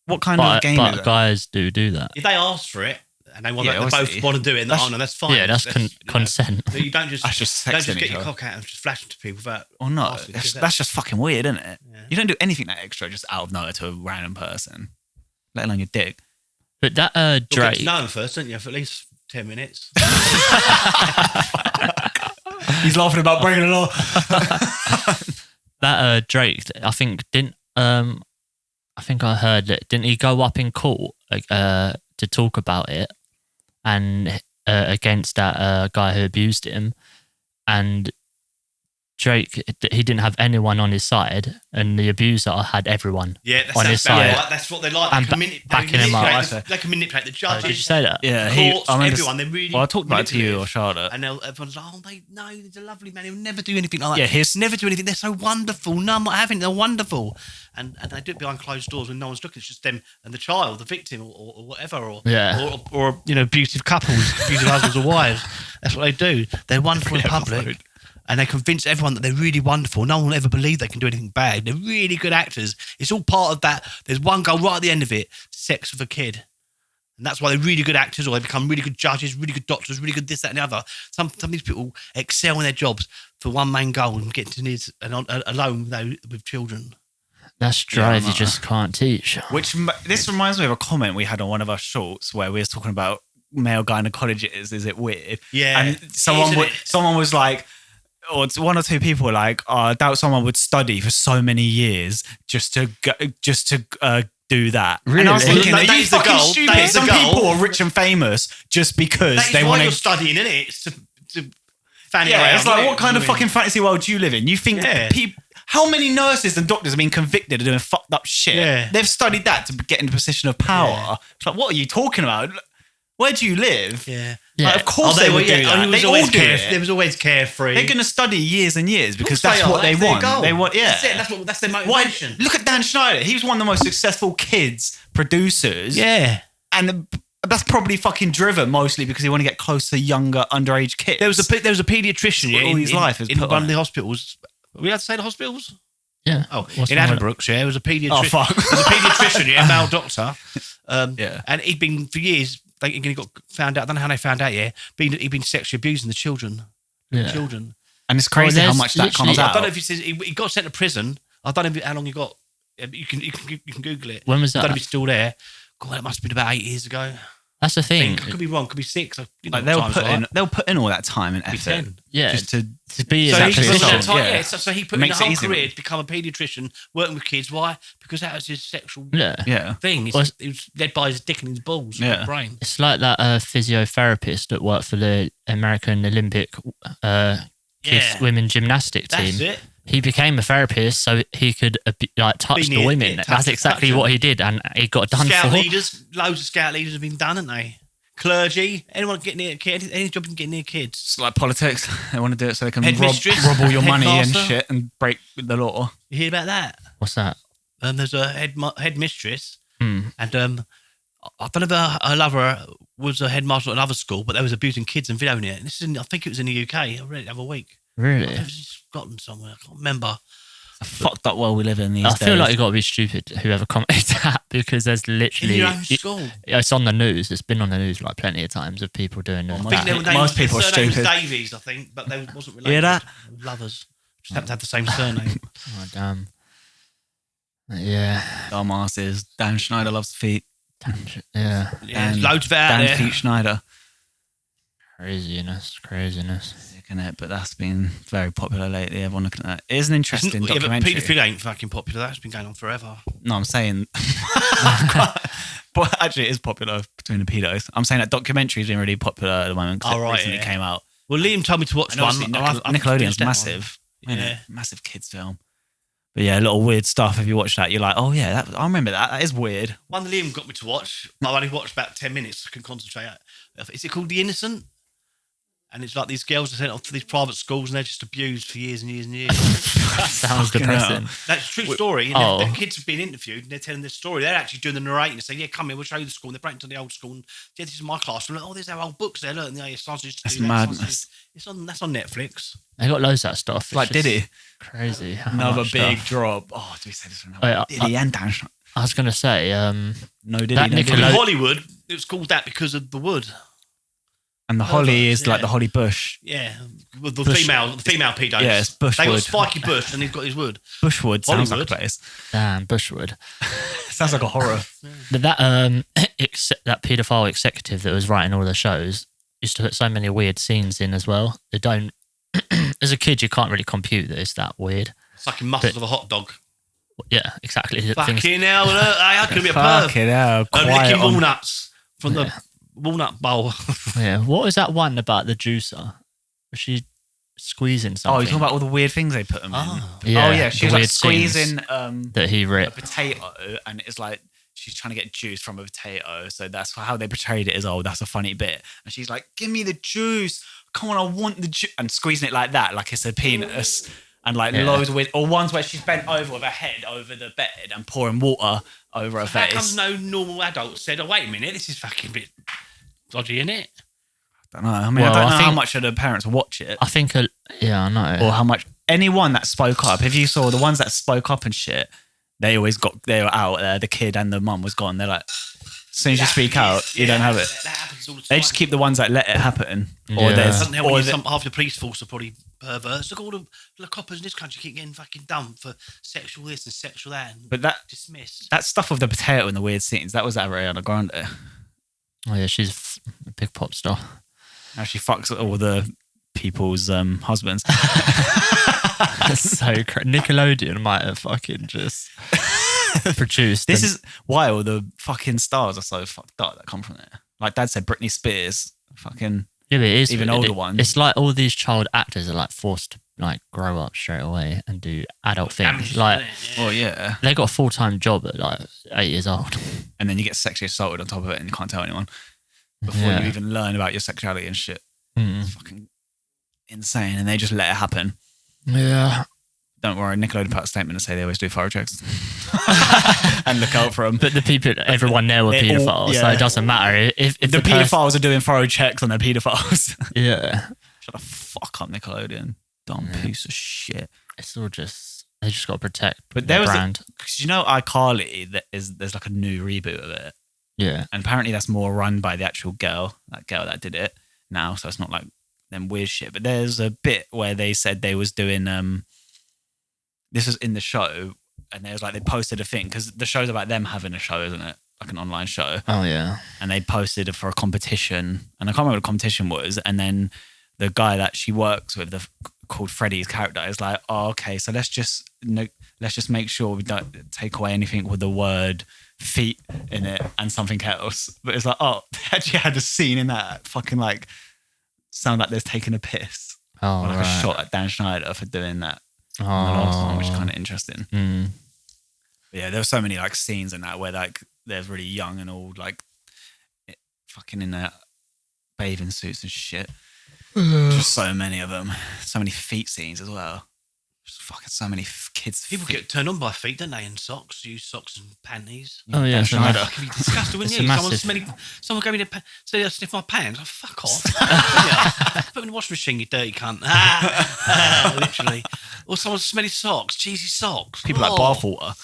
Speaker 1: What kind of game is
Speaker 2: it?
Speaker 1: But
Speaker 2: guys do that.
Speaker 3: If they ask for it and they both want to do it, that's fine.
Speaker 2: Yeah, that's consent.
Speaker 3: So you don't just
Speaker 1: get
Speaker 3: your cock out and just flash it to people without.
Speaker 1: Oh no, that's just fucking weird, isn't it?
Speaker 3: Yeah.
Speaker 1: You don't do anything that extra just out of nowhere to a random person, let alone your dick.
Speaker 2: But that Drake.
Speaker 3: You know him first, don't you? For at least 10 minutes.
Speaker 1: He's laughing about breaking the law.
Speaker 2: That Drake, I think I think I heard that. Didn't he go up in court to talk about it and against that guy who abused him? And Drake, he didn't have anyone on his side, and the abuser had everyone on his side.
Speaker 3: Yeah, that's what they like.
Speaker 2: Backing him up.
Speaker 3: They can manipulate the judges.
Speaker 2: Did you say that?
Speaker 1: Yeah,
Speaker 3: courts, everyone. They're really.
Speaker 1: Well, I talked about it to you or Charlotte,
Speaker 3: and everyone's like, "Oh, he's a lovely man. He'll never do anything like that.
Speaker 1: Yeah, he'll
Speaker 3: never do anything. They're so wonderful. No, I'm not having. They're wonderful." And they do it behind closed doors when no one's looking. It's just them and the child, the victim, or whatever, or abusive couples, abusive husbands or wives. That's what they do. They're wonderful in public. And they convince everyone that they're really wonderful. No one will ever believe they can do anything bad. They're really good actors. It's all part of that. There's one goal right at the end of it: sex with a kid. And that's why they're really good actors, or they become really good judges, really good doctors, really good this, that, and the other. Some of these people excel in their jobs for one main goal and get to needs alone with children.
Speaker 2: That's drive you just can't teach.
Speaker 1: This reminds me of a comment we had on one of our shorts where we were talking about male gynecologists. Is it weird?
Speaker 3: Yeah.
Speaker 1: And someone was like, or one or two people were like, I doubt someone would study for so many years just to do that.
Speaker 2: Really?
Speaker 1: And I was thinking,
Speaker 3: That
Speaker 1: are you
Speaker 3: is the
Speaker 1: fucking
Speaker 3: goal.
Speaker 1: stupid?
Speaker 3: That is the
Speaker 1: Some
Speaker 3: goal.
Speaker 1: people are rich and famous just because
Speaker 3: That is
Speaker 1: they
Speaker 3: why
Speaker 1: want
Speaker 3: you're
Speaker 1: to.
Speaker 3: studying, isn't it? It's to fanny around.
Speaker 1: Yeah, it's like,
Speaker 3: isn't
Speaker 1: what kind of
Speaker 3: I mean,
Speaker 1: fucking fantasy world do you live in? You think people. How many nurses and doctors have been convicted of doing fucked up shit?
Speaker 3: Yeah.
Speaker 1: They've studied that to get into a position of power.
Speaker 3: Yeah.
Speaker 1: It's like, what are you talking about? Where do you live?
Speaker 3: Yeah.
Speaker 1: Like, of course they would do that. They all do it.
Speaker 3: There was always carefree.
Speaker 1: They're going to study years and years because
Speaker 3: Of course
Speaker 1: that's what they
Speaker 3: their
Speaker 1: want.
Speaker 3: goal.
Speaker 1: They want, yeah.
Speaker 3: That's it. That's their
Speaker 1: Why,
Speaker 3: motivation.
Speaker 1: look at Dan Schneider. He was one of the most successful kids producers.
Speaker 3: Yeah.
Speaker 1: And that's probably fucking driven mostly because he want to get close to younger underage kids.
Speaker 3: There was a paediatrician
Speaker 1: all his life is
Speaker 3: in
Speaker 1: put
Speaker 3: one
Speaker 1: on
Speaker 3: of the
Speaker 1: it.
Speaker 3: hospitals. Are we allowed to say the hospitals?
Speaker 2: Yeah.
Speaker 3: Oh,
Speaker 2: What's
Speaker 3: in
Speaker 2: wrong with
Speaker 3: Addenbrooke's, yeah, it was a paediatrician.
Speaker 1: Oh, fuck.
Speaker 3: It was a paediatrician, yeah, male doctor.
Speaker 1: Yeah.
Speaker 3: And he'd been, for years, he got found out, I don't know how they found out, yeah, he'd been sexually abusing the children.
Speaker 2: Yeah.
Speaker 3: Children.
Speaker 1: And it's crazy how much that comes
Speaker 3: I
Speaker 1: out.
Speaker 3: don't know if he says, he got sent to prison. I don't know how long he got. You can Google it.
Speaker 2: When was
Speaker 3: I don't know
Speaker 2: that?
Speaker 3: if he's still there. God, that must have been about 8 years ago.
Speaker 2: That's the
Speaker 3: I
Speaker 2: thing.
Speaker 3: could be wrong, could be 6.
Speaker 1: Like they'll put in all that time and effort
Speaker 3: 10.
Speaker 2: Yeah.
Speaker 1: just to
Speaker 2: be in
Speaker 3: So
Speaker 2: that
Speaker 3: he put
Speaker 2: position.
Speaker 3: that time,
Speaker 1: Yeah.
Speaker 3: so he put in
Speaker 1: Makes
Speaker 3: a
Speaker 1: it
Speaker 3: whole
Speaker 1: easier.
Speaker 3: career to become a paediatrician, working with kids. Why? Because that was his sexual
Speaker 2: Yeah.
Speaker 3: thing.
Speaker 2: Well,
Speaker 3: He was led by his dick and his balls,
Speaker 1: Yeah.
Speaker 3: his brain.
Speaker 2: It's like that physiotherapist that worked for the American Olympic kids women gymnastic team.
Speaker 3: That's it.
Speaker 2: He became a therapist so he could touch
Speaker 3: Be
Speaker 2: the
Speaker 3: near-
Speaker 2: women.
Speaker 3: yeah, touch-
Speaker 2: That's exactly
Speaker 3: touch
Speaker 2: what
Speaker 3: them.
Speaker 2: he did, and he got done
Speaker 3: Scout
Speaker 2: for.
Speaker 3: leaders, loads of scout leaders have been done, haven't they? Clergy, anyone get near kids, any job you can get near kids.
Speaker 1: It's like politics. They want to do it so they can
Speaker 3: Headmistress,
Speaker 1: rob all your money and
Speaker 3: headmaster.
Speaker 1: shit and break the law.
Speaker 3: You hear about that?
Speaker 2: What's that?
Speaker 3: There's a headmistress,
Speaker 2: Hmm.
Speaker 3: and I don't know if her lover was a headmaster at another school, but they was abusing kids and videoing it. This is I think it was in the UK. I read it the other week.
Speaker 2: Really?
Speaker 3: It was in Scotland somewhere. I can't remember.
Speaker 1: It's a fucked up world we live in these
Speaker 2: I
Speaker 1: days.
Speaker 2: feel like you got to be stupid whoever commented that because there's
Speaker 3: In
Speaker 2: literally
Speaker 3: your own school.
Speaker 2: it's on the news. It's been on the news like plenty of times of people doing
Speaker 3: I
Speaker 2: that.
Speaker 3: think their name,
Speaker 1: Most people are
Speaker 3: their surname
Speaker 1: stupid.
Speaker 3: was Davies, I think, but they wasn't related.
Speaker 1: Hear that?
Speaker 3: Lovers. Just happened to have the same surname.
Speaker 2: Oh damn. Yeah.
Speaker 1: Dumbasses. Dan Schneider loves feet.
Speaker 2: Yeah.
Speaker 3: Yeah,
Speaker 1: Dan-
Speaker 3: loads of it out
Speaker 1: Dan
Speaker 3: there.
Speaker 1: Feet Schneider.
Speaker 2: Craziness.
Speaker 1: Sick, innit? But that's been very popular lately. Everyone looking at that. It is an interesting
Speaker 3: Yeah, but
Speaker 1: documentary.
Speaker 3: paedophilia ain't fucking popular. That's been going on forever.
Speaker 1: No, I'm saying. But actually, it is popular between the pedos. I'm saying that documentary's been really popular at the moment because
Speaker 3: Oh, right,
Speaker 1: recently
Speaker 3: yeah.
Speaker 1: came out.
Speaker 3: Well, Liam told me to watch
Speaker 1: And
Speaker 3: one.
Speaker 1: obviously,
Speaker 3: I've
Speaker 1: Nickelodeon's
Speaker 3: finished that
Speaker 1: massive.
Speaker 3: one.
Speaker 1: Yeah.
Speaker 3: Yeah.
Speaker 1: Massive kids film. But yeah, a lot of weird stuff. If you watch that, you're like, oh yeah, I remember that. That is weird.
Speaker 3: One that Liam got me to watch. I've only watched about 10 minutes. I can concentrate. Is it called The Innocent? And it's like these girls are sent off to these private schools and they're just abused for years and years and years.
Speaker 2: Sounds
Speaker 1: Fucking
Speaker 2: depressing.
Speaker 1: hell.
Speaker 3: That's a true story. And
Speaker 2: Oh.
Speaker 3: the kids have been interviewed and they're telling their story. They're actually doing the narrating. They say, yeah, come here, we'll show you the school. And they're breaking to the old school. And yeah, this is my class. And like, oh, there's our old books there. Look, and yeah, Science used to
Speaker 1: That's
Speaker 3: do that.
Speaker 1: madness.
Speaker 3: Science used- That's on Netflix.
Speaker 2: They got loads of that stuff.
Speaker 1: It's like
Speaker 2: just
Speaker 1: Diddy.
Speaker 2: Crazy. how
Speaker 1: Another
Speaker 2: much
Speaker 1: big
Speaker 2: stuff.
Speaker 1: drop. Oh, do we say this one?
Speaker 2: Oh, yeah,
Speaker 1: Diddy and Dan Schneider.
Speaker 2: I was gonna say,
Speaker 1: No Diddy,
Speaker 2: that
Speaker 1: no Diddy.
Speaker 3: In
Speaker 2: Nickelode-
Speaker 3: Hollywood, it was called that because of the wood.
Speaker 1: And the holly
Speaker 3: Lovers,
Speaker 1: is like
Speaker 3: yeah.
Speaker 1: the holly bush.
Speaker 3: Yeah, with the
Speaker 1: Bush-
Speaker 3: female pedos.
Speaker 1: Yeah, it's
Speaker 3: They got
Speaker 1: Bushwood.
Speaker 3: Spiky Bush and he's got his wood.
Speaker 1: Bushwood sounds
Speaker 3: Hollywood.
Speaker 1: like a place.
Speaker 2: damn Bushwood.
Speaker 1: Sounds like a horror.
Speaker 2: But that that paedophile executive that was writing all the shows used to put so many weird scenes in as well. They don't. As a kid, you can't really compute that it's that weird.
Speaker 3: Sucking muscles
Speaker 2: But-
Speaker 3: of a hot dog.
Speaker 2: Yeah, exactly. Things-
Speaker 3: Fucking hell, I could be a perv.
Speaker 1: Fucking hell. Quiet
Speaker 3: Licking
Speaker 1: on.
Speaker 3: walnuts from the walnut bowl.
Speaker 2: Yeah. What was that one about the juicer? Was she squeezing something?
Speaker 1: Oh, you're talking about all the weird things they put them in.
Speaker 3: Oh.
Speaker 2: Yeah,
Speaker 1: Oh, yeah. She
Speaker 2: the
Speaker 1: was like
Speaker 2: weird scenes
Speaker 1: squeezing
Speaker 2: that he
Speaker 1: a
Speaker 2: ripped.
Speaker 1: potato, and it's like she's trying to get juice from a potato. So that's how they portrayed it as, oh, that's a funny bit. And she's like, give me the juice. Come on, I want the juice. And squeezing it like that, like it's a penis. And like
Speaker 2: Yeah.
Speaker 1: loads of weird, or ones where she's bent over with her head over the bed and pouring water over her
Speaker 3: How
Speaker 1: face.
Speaker 3: comes no normal adult said, oh, wait a minute, this is fucking a bit dodgy, innit?
Speaker 1: I don't know. I mean,
Speaker 2: Well,
Speaker 1: I don't
Speaker 2: I
Speaker 1: know how
Speaker 2: think-
Speaker 1: much of the parents watch it.
Speaker 2: I think. Yeah, I know.
Speaker 1: Or how much anyone that spoke up. If you saw the ones that spoke up and shit, they were out there. The kid and the mum was gone. They're like, As soon as you speak out, you don't have it.
Speaker 3: That happens all the time.
Speaker 1: They just keep the ones that let it happen.
Speaker 2: Yeah.
Speaker 1: Or there's
Speaker 3: Doesn't help when half the police force are probably perverts. Look, all the coppers in this country keep getting fucking dumped for sexual this and sexual that. And
Speaker 1: but that
Speaker 3: dismissed.
Speaker 1: that stuff with the potato and the weird scenes, that was Ariana Grande.
Speaker 2: Oh yeah, she's a big pop star.
Speaker 1: Now she fucks all the people's husbands.
Speaker 2: That's so Nickelodeon might have fucking just produced.
Speaker 1: This is why all the fucking stars are so fucked up that come from there. Like Dad said, Britney Spears, fucking
Speaker 2: yeah, but it is
Speaker 1: even older ones.
Speaker 2: It's like all these child actors are like forced to like grow up straight away and do adult things. Like,
Speaker 1: well, yeah.
Speaker 2: they got a full-time job at like 8 years old,
Speaker 1: And then you get sexually assaulted on top of it, and you can't tell anyone before
Speaker 2: Yeah.
Speaker 1: you even learn about your sexuality and shit.
Speaker 2: Mm.
Speaker 1: It's fucking insane, and they just let it happen.
Speaker 2: Yeah.
Speaker 1: Don't worry, Nickelodeon put out a statement to say they always do thorough checks and look out for them.
Speaker 2: But the people, everyone there were
Speaker 1: They're all-
Speaker 2: paedophiles, so
Speaker 1: yeah.
Speaker 2: it doesn't matter if
Speaker 1: The paedophiles are doing thorough checks on their paedophiles.
Speaker 2: Yeah,
Speaker 1: Shut the fuck up, Nickelodeon. Dumb piece of shit.
Speaker 2: it's all just they just got to protect.
Speaker 1: But
Speaker 2: their
Speaker 1: there was
Speaker 2: brand.
Speaker 1: because you know iCarly, there's like a new reboot of it,
Speaker 2: Yeah,
Speaker 1: and apparently that's more run by the actual girl, that girl that did it now. So it's not like them weird shit. But there's a bit where they said they was doing this was in the show, and there was like they posted a thing because the show's about them having a show, isn't it? Like an online show.
Speaker 2: oh yeah,
Speaker 1: And they posted for a competition, and I can't remember what the competition was. And then the guy that she works with, called Freddie's character, is like, "Oh, okay, so let's just make sure we don't take away anything with the word feet in it and something else." But it's like, oh, they actually had a scene in that fucking like sound like they're taking a piss,
Speaker 2: oh
Speaker 1: or like
Speaker 2: right.
Speaker 1: a shot at Dan Schneider for doing that
Speaker 2: Oh,
Speaker 1: in the last one, which is kind of interesting.
Speaker 2: Mm.
Speaker 1: But yeah, there were so many like scenes in that where like they're really young and all like fucking in their bathing suits and shit. Just so many of them. So many feet scenes as well. Just fucking so many kids.
Speaker 3: People
Speaker 1: feet.
Speaker 3: get turned on by feet, don't they? In socks, use socks and panties.
Speaker 2: Oh yeah,
Speaker 1: Dan
Speaker 2: it's a
Speaker 1: Schneider.
Speaker 2: massive-
Speaker 3: It can be disgusting, wouldn't
Speaker 2: It's
Speaker 3: you?
Speaker 2: a massive-
Speaker 3: Someone gave me the say I sniff my pants. Oh, fuck off! Yeah. Put them in the washing machine, you dirty cunt. Literally. Or someone's smelly socks, cheesy socks.
Speaker 1: People like bathwater.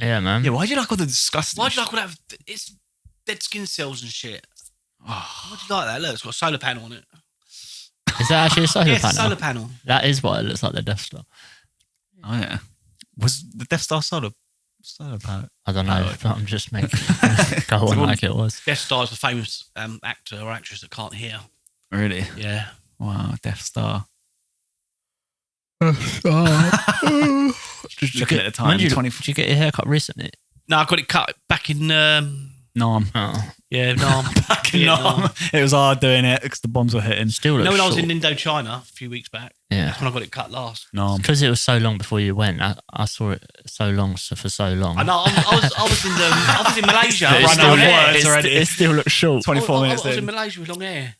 Speaker 2: yeah, man.
Speaker 1: Yeah, why do you like all the disgusting?
Speaker 3: Why do you like all that? It's dead skin cells and shit.
Speaker 1: Oh,
Speaker 3: Why do you like that? Look, it's got a solar panel on it.
Speaker 2: Is that actually a solar
Speaker 3: Yeah, it's a
Speaker 2: panel?
Speaker 3: solar panel.
Speaker 2: That is what it looks like. The Death Star.
Speaker 1: oh yeah. Was the Death Star solar power?
Speaker 2: I don't know,
Speaker 1: Oh.
Speaker 2: but I'm just making go on like it was.
Speaker 3: Death Star's a famous actor or actress that can't hear.
Speaker 1: Really?
Speaker 3: Yeah.
Speaker 1: Wow, Death Star.
Speaker 2: Just
Speaker 1: Looking at the time,
Speaker 2: When did you,
Speaker 1: 20
Speaker 2: did you get your hair cut recently?
Speaker 3: No, I got it cut back in.
Speaker 1: Nom.
Speaker 2: Oh,
Speaker 3: Nam.
Speaker 1: Nom. It was hard doing it because the bombs were hitting.
Speaker 2: still looks
Speaker 3: No, when I was
Speaker 2: short.
Speaker 3: in Indochina a few weeks back,
Speaker 2: Yeah,
Speaker 3: that's when I got it cut last.
Speaker 1: Nom.
Speaker 2: because it was so long before you went. I saw it so long for so long.
Speaker 3: I know. I was in Malaysia.
Speaker 1: It's
Speaker 3: Run
Speaker 1: still
Speaker 3: out of
Speaker 1: there.
Speaker 3: hair.
Speaker 1: Words already.
Speaker 2: It still looks short.
Speaker 1: 24
Speaker 3: I
Speaker 1: minutes
Speaker 3: was in
Speaker 1: in.
Speaker 3: Malaysia with long hair.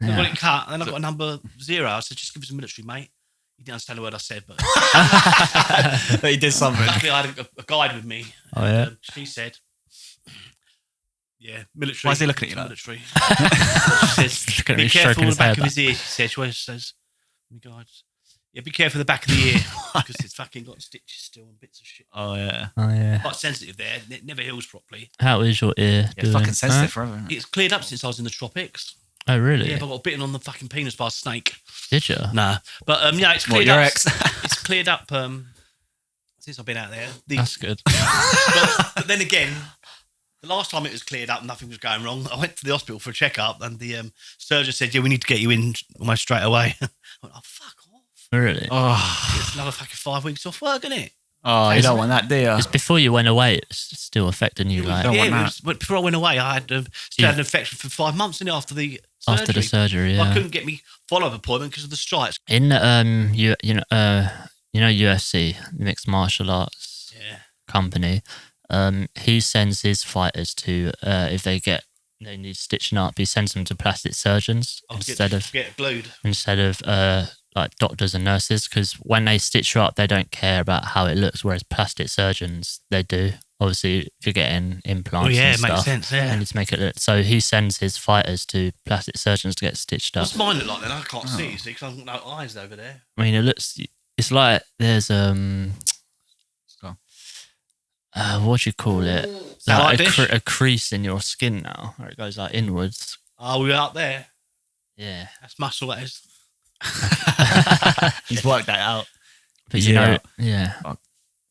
Speaker 3: I
Speaker 2: Yeah.
Speaker 3: got it cut, and then I got a number 0. I said, "Just give us a military, mate." He didn't understand a word I said, but
Speaker 1: But he did something.
Speaker 3: luckily I had a guide with me.
Speaker 2: Oh, yeah?
Speaker 3: She said, "Yeah, military."
Speaker 1: Why is he looking at you like
Speaker 3: military? She says,
Speaker 2: Looking at
Speaker 3: "Be
Speaker 2: me,
Speaker 3: careful
Speaker 2: stroking
Speaker 3: the
Speaker 2: his
Speaker 3: back
Speaker 2: hair
Speaker 3: of his ear." She says, "She always says, my God, yeah, be careful the back of the ear because it's fucking got stitches still and bits of shit.
Speaker 1: Oh yeah.
Speaker 2: Oh yeah.
Speaker 3: Quite sensitive there. It never heals properly.
Speaker 2: How is your ear?
Speaker 1: Yeah,
Speaker 2: doing?
Speaker 1: fucking sensitive
Speaker 2: Huh?
Speaker 1: forever. Isn't it?
Speaker 3: It's cleared up since I was in the tropics.
Speaker 2: Oh really?
Speaker 3: Yeah, but I got bitten on the fucking penis by a snake.
Speaker 2: Did you?
Speaker 3: Nah, but yeah, it's
Speaker 1: What,
Speaker 3: cleared
Speaker 1: your
Speaker 3: up.
Speaker 1: ex?
Speaker 3: It's cleared up since I've been out there.
Speaker 2: That's good.
Speaker 3: But then again, the last time it was cleared up, nothing was going wrong. I went to the hospital for a checkup, and the surgeon said, "Yeah, we need to get you in almost straight away." I went, "Oh fuck off!
Speaker 2: Really?
Speaker 1: Oh,
Speaker 3: It's another fucking 5 weeks off work, isn't it?"
Speaker 1: you don't want that, do you?
Speaker 2: It's before you went away. It's still affecting you, like
Speaker 1: don't
Speaker 3: yeah,
Speaker 1: want
Speaker 3: it
Speaker 1: that.
Speaker 3: was, but before I went away, I had still had an infection for 5 months, and after the surgery,
Speaker 2: after the surgery.
Speaker 3: I
Speaker 2: Yeah.
Speaker 3: couldn't get me follow-up appointment because of the strikes.
Speaker 2: In you know UFC, mixed martial arts
Speaker 3: Yeah.
Speaker 2: company. He sends his fighters to if they need stitching up, he sends them to plastic surgeons
Speaker 3: I'll
Speaker 2: instead of
Speaker 3: get glued.
Speaker 2: like doctors and nurses, because when they stitch you up, they don't care about how it looks, whereas plastic surgeons, they do. Obviously, if you're getting implants,
Speaker 3: Oh yeah,
Speaker 2: and
Speaker 3: it makes
Speaker 2: stuff,
Speaker 3: sense.
Speaker 2: they
Speaker 3: Yeah.
Speaker 2: need to make it look. So he sends his fighters to plastic surgeons to get stitched up.
Speaker 3: What's mine look like then? I can't see, because I've got no eyes over there.
Speaker 2: I mean, it's like there's
Speaker 1: Go.
Speaker 2: what do you call it?
Speaker 3: Like
Speaker 2: a crease in your skin now, where it goes like inwards.
Speaker 3: Oh, we're up there.
Speaker 2: Yeah,
Speaker 3: that's muscle. That is.
Speaker 1: He's worked that out.
Speaker 2: But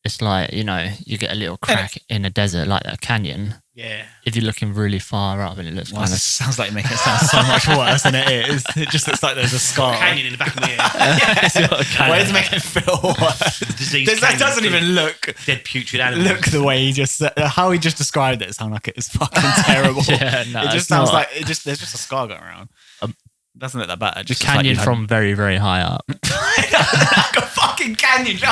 Speaker 2: it's like, you know, you get a little crack in a desert like a canyon.
Speaker 3: Yeah.
Speaker 2: If you're looking really far up and it looks kind of...
Speaker 1: sounds like you're making it sound so much worse than it is. It just looks like there's a scar.
Speaker 3: Canyon in the back of my head.
Speaker 1: Why does it make it feel worse? That doesn't even look...
Speaker 3: Dead putrid animals.
Speaker 1: Look the way he just... how he just described it sound like it is fucking terrible.
Speaker 2: Yeah, no,
Speaker 1: it just sounds like... there's just a scar going around. It doesn't look that bad. It
Speaker 2: just the canyon like from very, very high up.
Speaker 1: Like a fucking canyon. Jesus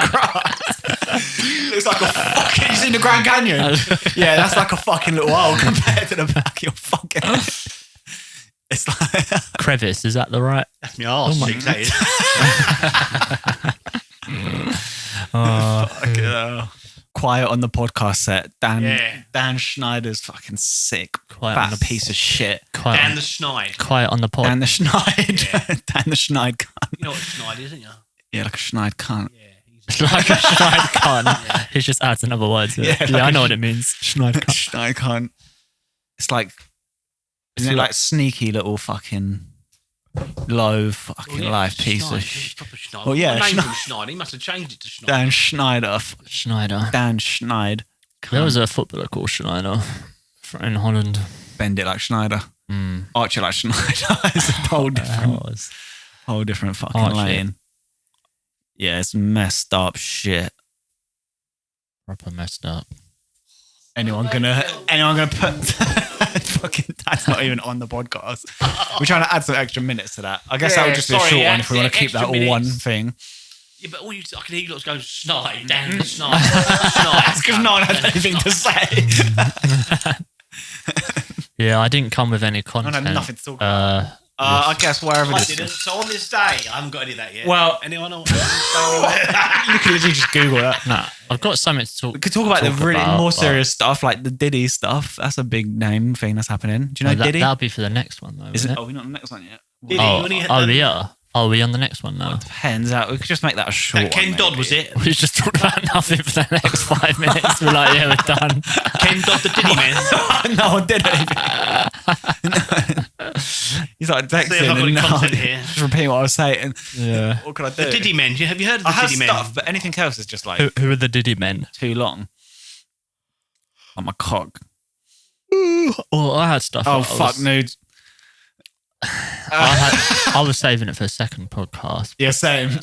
Speaker 1: Christ. Looks like a fucking... You seen the Grand Canyon? Yeah, that's like a fucking little hole compared to the back of your fucking... It's like...
Speaker 2: Crevice, is that the right?
Speaker 3: That's my arse.
Speaker 1: Fucking hell. Quiet on the podcast set. Dan Schneider's fucking sick.
Speaker 2: Quiet
Speaker 1: fat on the piece of shit.
Speaker 3: Dan the Schneid.
Speaker 2: Quiet on the pod.
Speaker 1: Dan the Schneid. Yeah. Dan the Schneid cunt.
Speaker 3: You know what a Schneid is, isn't you?
Speaker 1: Yeah, like a Schneid cunt.
Speaker 3: Yeah.
Speaker 2: It's like a Schneid cunt. Yeah. He just adds another word to it. Yeah, I know what it means. Schneid cunt.
Speaker 1: Schneid cunt. It's like... Isn't it like sneaky little fucking... low fucking life piece of shit.
Speaker 3: Well, yeah, Schneider. He must have changed it to Schneider.
Speaker 1: Dan Schneider. Dan Schneid.
Speaker 2: There was a footballer called Schneider in Holland.
Speaker 1: Bend it like Schneider. Archie like Schneider. It's a whole different fucking lane. Yeah, it's messed up shit.
Speaker 2: Proper messed up.
Speaker 1: Anyone gonna put fucking that's not even on the podcast. We're trying to add some extra minutes to that. I guess that would just be a short one if we want to keep that all one thing.
Speaker 3: Yeah, but I can hear you lots going Schneid, Dan the Schneid. That's
Speaker 1: because no one had anything to say.
Speaker 2: Yeah, I didn't come with any content.
Speaker 1: I had nothing to talk about. I guess wherever
Speaker 3: I didn't. So on this day, I haven't got any of that yet.
Speaker 1: Well,
Speaker 3: anyone else?
Speaker 1: You could literally just Google that.
Speaker 2: Nah, I've got something to talk.
Speaker 1: We could talk about the really more serious stuff, like the Diddy stuff. That's a big name thing that's happening. Do you know Diddy?
Speaker 2: That'll be for the next one, though.
Speaker 1: Isn't it? Oh, we're not on the next one yet.
Speaker 2: Diddy, we are. Are we on the next one now?
Speaker 1: Well, it depends. We could just make that a short one.
Speaker 3: Ken Dodd, was it?
Speaker 2: We just talked about nothing for the next 5 minutes. We're like, yeah, we're done.
Speaker 3: Ken Dodd, the Diddy man.
Speaker 1: No one did anything. He's like texting and just repeating what I was saying.
Speaker 2: Yeah.
Speaker 1: What could I do?
Speaker 3: The Diddy men. Have you heard of the Diddy men?
Speaker 1: Stuff, but anything else is just like...
Speaker 2: Who are the Diddy men?
Speaker 1: Too long. Oh, my cock.
Speaker 2: Well, I had stuff.
Speaker 1: Oh, fuck, nude.
Speaker 2: I was saving it for a second podcast.
Speaker 1: Yeah, same. So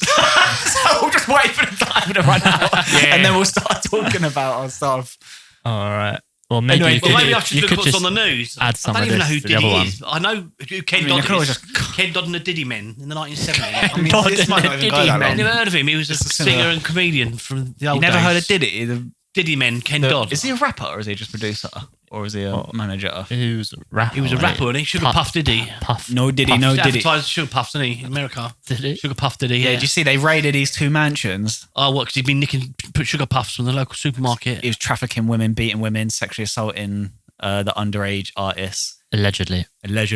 Speaker 1: we'll just wait for the time to run out, and then we'll start talking about our stuff.
Speaker 2: All right. Well, maybe
Speaker 3: maybe I should look at what's on the news.
Speaker 2: Add some
Speaker 3: I don't even know who Diddy is.
Speaker 2: One.
Speaker 3: I know who Ken Dodd is. Ken Dodd and the Diddy Men in the 1970s.
Speaker 1: This might not even go that long.
Speaker 3: I've never heard of him. He was a singer and comedian from the old days.
Speaker 1: You never heard of Diddy? The
Speaker 3: Diddy Men, Ken Dodd.
Speaker 1: Is he a rapper or is he just a producer? Or is he a manager?
Speaker 2: He was a rapper.
Speaker 3: He was a rapper, and he Sugar Puff Diddy.
Speaker 1: No Diddy.
Speaker 3: Advertised Sugar Puffs, didn't he? In America.
Speaker 2: Did he?
Speaker 3: Sugar Puff Diddy.
Speaker 1: Yeah. Did you see they raided his 2 mansions?
Speaker 3: Oh, what? Because he'd been put Sugar Puffs from the local supermarket.
Speaker 1: He was trafficking women, beating women, sexually assaulting the underage artists.
Speaker 2: Allegedly.
Speaker 3: There's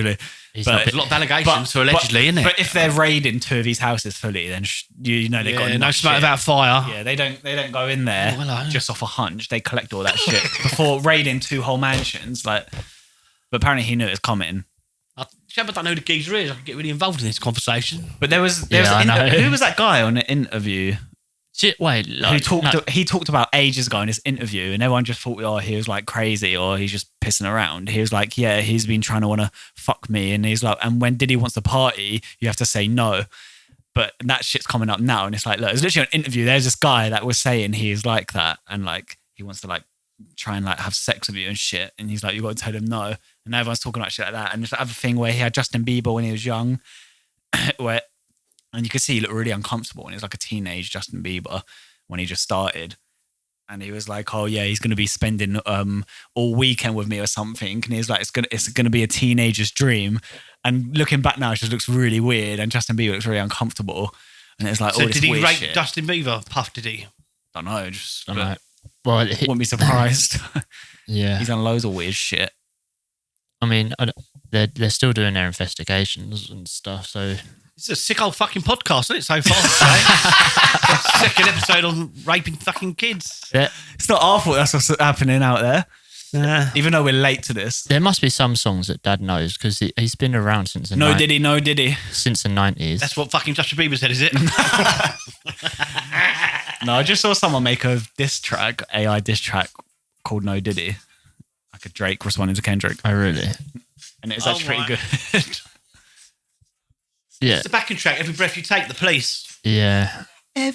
Speaker 3: a lot of allegations for allegedly, isn't it?
Speaker 1: But if they're raiding 2 of his houses fully, then you know they got
Speaker 3: no smoke without fire.
Speaker 1: Yeah, they don't go in there just off a hunch. They collect all that shit before raiding 2 whole mansions. But apparently he knew it was coming.
Speaker 3: I don't know who the geezer is. I can get really involved in this conversation.
Speaker 1: But there was who was that guy on the interview? He talked about ages ago in this interview, and everyone just thought, he was like crazy or he's just pissing around. He was like, yeah, he's been trying to want to fuck me, and he's like, and when Diddy wants to party, you have to say no. But that shit's coming up now, and it's like, look, it's literally an interview. There's this guy that was saying he is like that, and like he wants to like try and like have sex with you and shit, and he's like, you got to tell him no. And everyone's talking about shit like that. And there's the other thing where he had Justin Bieber when he was young, and you could see he looked really uncomfortable when he was like a teenage Justin Bieber when he just started. And he was like, oh yeah, he's going to be spending all weekend with me or something. And he's like, it's gonna be a teenager's dream. And looking back now, it just looks really weird. And Justin Bieber looks really uncomfortable. And it's like,
Speaker 3: so
Speaker 1: this
Speaker 3: did he
Speaker 1: weird
Speaker 3: rate
Speaker 1: shit.
Speaker 3: Justin Bieber? Puff, did he?
Speaker 1: Don't know.
Speaker 2: Well,
Speaker 1: wouldn't be surprised.
Speaker 2: Yeah.
Speaker 1: He's done loads of weird shit.
Speaker 2: I mean, they're still doing their investigations and stuff, so...
Speaker 3: This is a sick old fucking podcast, isn't it, so far? Second episode on raping fucking kids.
Speaker 2: Yeah.
Speaker 1: It's not our fault that's what's happening out there. Even though we're late to this.
Speaker 2: There must be some songs that Dad knows because he's been around since the
Speaker 1: No Diddy.
Speaker 2: Since the 90s.
Speaker 3: That's what fucking Justin Bieber said, is it?
Speaker 1: No, I just saw someone make a diss track, AI diss track called No Diddy. Like a Drake responding to Kendrick.
Speaker 2: Oh, really?
Speaker 1: And it was actually pretty good.
Speaker 2: Yeah.
Speaker 3: It's the backing track, Every Breath You Take, The Police.
Speaker 2: Yeah.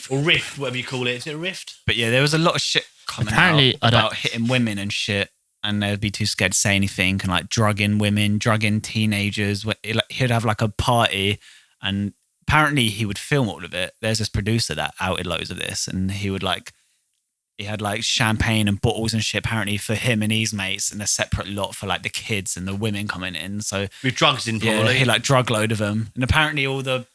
Speaker 3: Or Rift, whatever you call it. Is it a Rift?
Speaker 1: But yeah, there was a lot of shit coming
Speaker 2: Apparently,
Speaker 1: out about hitting women and shit. And they'd be too scared to say anything and like drugging women, drugging teenagers. He'd have like a party and apparently he would film all of it. There's this producer that outed loads of this and he had like champagne and bottles and shit apparently for him and his mates and a separate lot for like the kids and the women coming in. So
Speaker 3: with drugs in, probably.
Speaker 1: Yeah, he like drug load of them. And apparently all the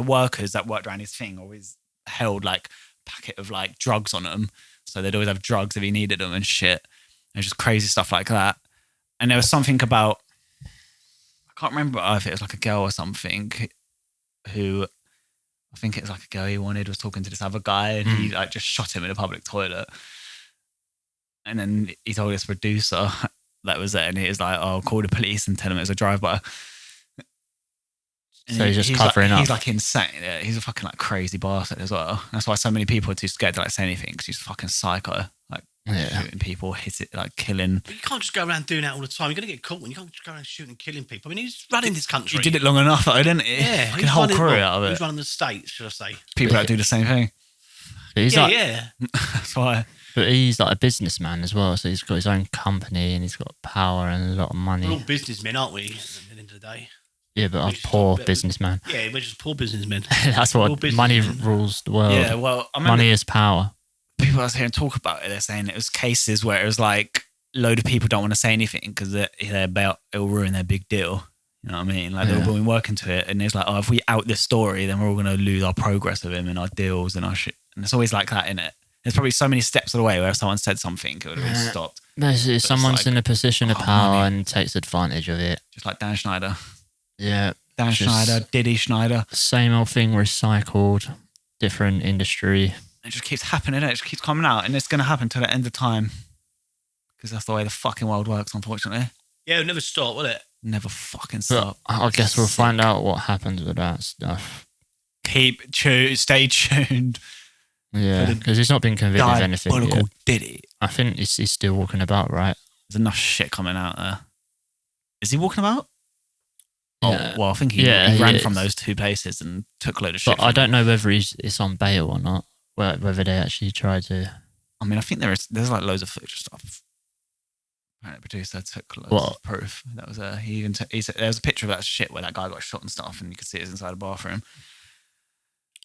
Speaker 1: workers that worked around his thing always held like a packet of like drugs on them. So they'd always have drugs if he needed them and shit. And just crazy stuff like that. And there was something about, I can't remember if it was like a girl or something who, I think it was like a girl he wanted, was talking to this other guy and he like just shot him in a public toilet. And then he told his producer that was it. And he was like, oh, call the police and tell him it was a drive-by.
Speaker 2: So he's just covering up.
Speaker 1: He's like insane. Yeah, he's a fucking like crazy bastard as well. That's why so many people are too scared to like say anything because he's fucking psycho. Like shooting people, like killing.
Speaker 3: But you can't just go around doing that all the time. You're going to get caught and you can't just go around shooting and killing people. I mean, he's running this country.
Speaker 1: He did it long enough though, didn't he?
Speaker 3: Yeah.
Speaker 1: Fucking whole career out of it.
Speaker 3: He's running the States, should I say.
Speaker 1: People that do the same thing.
Speaker 2: He's
Speaker 1: That's why.
Speaker 2: But he's like a businessman as well. So he's got his own company and he's got power and a lot of money.
Speaker 3: We're all businessmen, aren't we, at the end of the day?
Speaker 2: Yeah, but I'm poor businessman.
Speaker 3: Yeah, we're just poor businessmen.
Speaker 2: That's what money rules the world.
Speaker 1: Yeah, well, I remember
Speaker 2: money is power.
Speaker 1: People I was hearing talk about it, they're saying it was cases where it was like a load of people don't want to say anything because it'll ruin their big deal. You know what I mean? Like they've been working to it and it's like, oh, if we out this story, then we're all going to lose our progress with him and our deals and our shit. And it's always like that, isn't it? There's probably so many steps of the way where if someone said something, it would have been stopped.
Speaker 2: Someone's like, in a position of power
Speaker 1: money.
Speaker 2: And takes advantage of it.
Speaker 1: Just like Dan Schneider.
Speaker 2: Yeah.
Speaker 1: Dan Schneider, Diddy Schneider.
Speaker 2: Same old thing recycled, different industry.
Speaker 1: It just keeps happening, it just keeps coming out and it's going to happen till the end of time. Because that's the way the fucking world works, unfortunately.
Speaker 3: Yeah, it'll never stop, will it?
Speaker 1: Never fucking stop.
Speaker 2: But I guess we'll find out what happens with that stuff.
Speaker 1: Stay tuned.
Speaker 2: Yeah, because he's not been convicted of anything yet.
Speaker 1: Diddy.
Speaker 2: I think he's still walking about, right?
Speaker 1: There's enough shit coming out there. Is he walking about?
Speaker 2: Yeah.
Speaker 1: Oh, well, I think he ran from those two places and took a load of shit.
Speaker 2: But I don't know whether it's on bail or not. Whether they actually tried to.
Speaker 1: I mean, I think there's like loads of footage stuff. Apparently, the producer took loads of proof. That was he said there was a picture of that shit where that guy got shot and stuff, and you could see it inside the bathroom.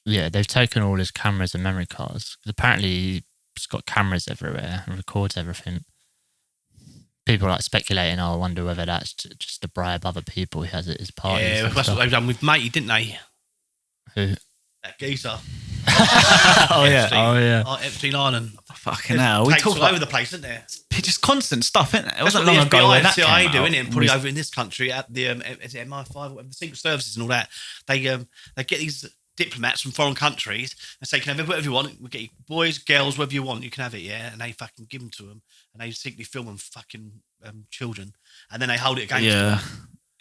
Speaker 2: Yeah, they've taken all his cameras and memory cards because apparently he's got cameras everywhere and records everything. People are like speculating, I wonder whether that's just to bribe other people he has at his parties.
Speaker 3: Yeah, that's what they've done with Matey, didn't they?
Speaker 2: Who?
Speaker 3: That geezer.
Speaker 1: Oh yeah.
Speaker 3: Epstein Island.
Speaker 1: Fucking hell.
Speaker 3: We talk all over the place, isn't there?
Speaker 1: Just constant stuff, isn't it? It wasn't
Speaker 3: long
Speaker 1: long ago where that
Speaker 3: CIA
Speaker 1: came
Speaker 3: do,
Speaker 1: out.
Speaker 3: isn't it? And probably over in this country at the is it MI5, whatever, the Secret Services and all that. They get these diplomats from foreign countries and say, you can have whatever you want. We'll get you boys, girls, whatever you want. You can have it, yeah? And they fucking give them to them. And they secretly film them fucking children. And then they hold it against them.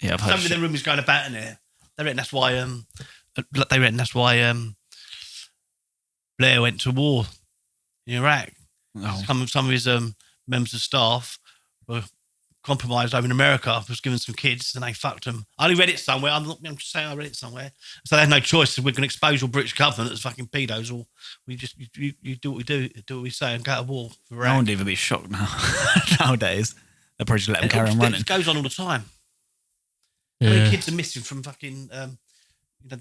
Speaker 1: Yeah,
Speaker 3: Some of the rumours going about in there. They reckon that's why Blair went to war in Iraq.
Speaker 1: Oh.
Speaker 3: Some of his members of staff were compromised over in America, was given some kids and they fucked them. I only read it somewhere. I'm just saying I read it somewhere. So they had no choice. We're going to expose your British government as fucking pedos, or we just you do what we do what we say and go to war for Iraq.
Speaker 1: No one would even be shocked now nowadays. They'll probably just let them carry on running.
Speaker 3: It goes on all the time.
Speaker 2: Yeah.
Speaker 3: How many kids are missing from fucking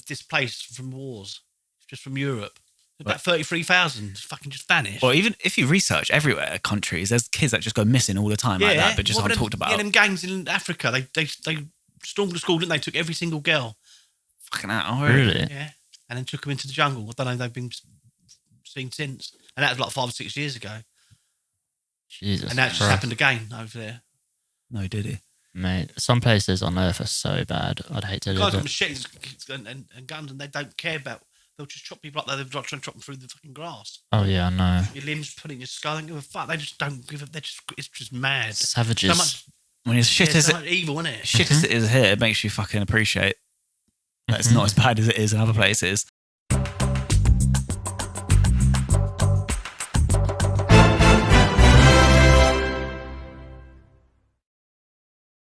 Speaker 3: displaced from wars, just from Europe? About 33,000 fucking just vanished.
Speaker 1: Well, even if you research everywhere, countries, there's kids that just go missing all the time like that, but just aren't talked about.
Speaker 3: Yeah, them gangs in Africa, they stormed the school, didn't they? Took every single girl.
Speaker 1: Fucking hell.
Speaker 2: Really?
Speaker 3: Yeah. And then took them into the jungle. I don't know, they've been seen since. And that was like 5 or 6 years ago.
Speaker 2: Jesus.
Speaker 3: And that's just happened again over there.
Speaker 1: No, did he?
Speaker 2: Mate, some places on Earth are so bad. I'd hate to live
Speaker 3: Guys
Speaker 2: there.
Speaker 3: got machetes and guns, and they don't care about. They'll just chop people up there. They're trying to chop them through the fucking grass.
Speaker 2: Oh yeah, I know.
Speaker 3: Your limbs put in your skull. They don't give a fuck. They just don't give a. It's just mad.
Speaker 2: Savages.
Speaker 3: So much.
Speaker 1: When it's shit as
Speaker 3: so much evil, isn't it?
Speaker 1: shit as it is here, it makes you fucking appreciate that it's not as bad as it is in other places.